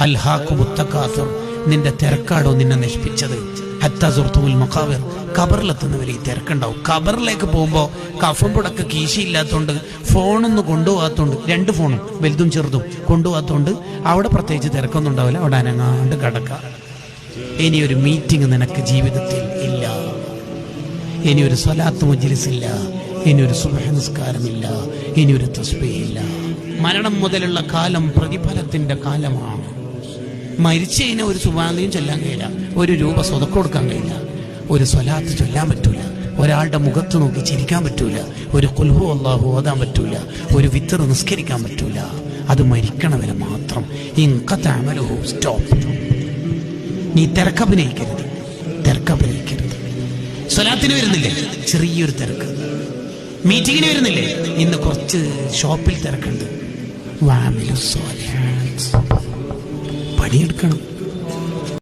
അൽഹാഖുമുത് തകാസുർ, നിന്റെ തിരക്കാടോ നിന്നെ നശിപ്പിച്ചത്. ഹത്താ സുർത്തുൽ മഖാബിർ, ഖബറിലെത്തുന്നവരെ ഈ തിരക്കുണ്ടാവും. ഖബറിലേക്ക് പോകുമ്പോൾ കഫം പുടക്ക് കീശയില്ലാത്തതുകൊണ്ട് ഫോണൊന്നും കൊണ്ടുപോകാത്തതുകൊണ്ട്, 2 ഫോണും വലുതും ചെറുതും കൊണ്ടുപോകാത്തതുകൊണ്ട് അവിടെ പ്രത്യേകിച്ച് തിരക്കൊന്നും ഉണ്ടാവില്ല. അവിടെ അനങ്ങാണ്ട് കിടക്കാം. ഇനിയൊരു മീറ്റിംഗ് നിനക്ക് ജീവിതത്തിൽ ഇല്ല, ഇനിയൊരു സ്വലാത്ത് മജ്ലിസ് ഇല്ല, ഇനിയൊരു സുബ്ഹ് നിസ്കാരമില്ല, ഇനിയൊരു തസ്ബീഹ് ഇല്ല. മരണം മുതലുള്ള കാലം പ്രതിഫലത്തിന്റെ കാലമാണ്. മരിച്ചു കഴിഞ്ഞാൽ ഒരു സുബ്ഹാനയും ചൊല്ലാൻ കഴിയില്ല, 1 രൂപ സ്വതക്ക കൊടുക്കാൻ കഴിയില്ല, ഒരു സ്വലാത്ത് ചൊല്ലാൻ പറ്റൂല, ഒരാളുടെ മുഖത്ത് നോക്കി ചിരിക്കാൻ പറ്റൂല, ഒരു ഖുൽ ഹു അല്ലാഹു ഓതാൻ പറ്റൂല, ഒരു വിത്ർ നിസ്കരിക്കാൻ പറ്റൂല. അത് മരിക്കണവരെ മാത്രം. സ്റ്റോപ്പ്. നീ തിരക്കഭിനയിക്കരുത്, തിരക്കഭിനയിക്കരുത്. സ്വലാത്തിന് വരുന്നില്ലേ, ചെറിയൊരു തിരക്ക്. മീറ്റിങ്ങിന് വരുന്നില്ലേ, ഇന്ന് കുറച്ച് ഷോപ്പിൽ തിരക്കുണ്ട്. പണിയെടുക്കണം.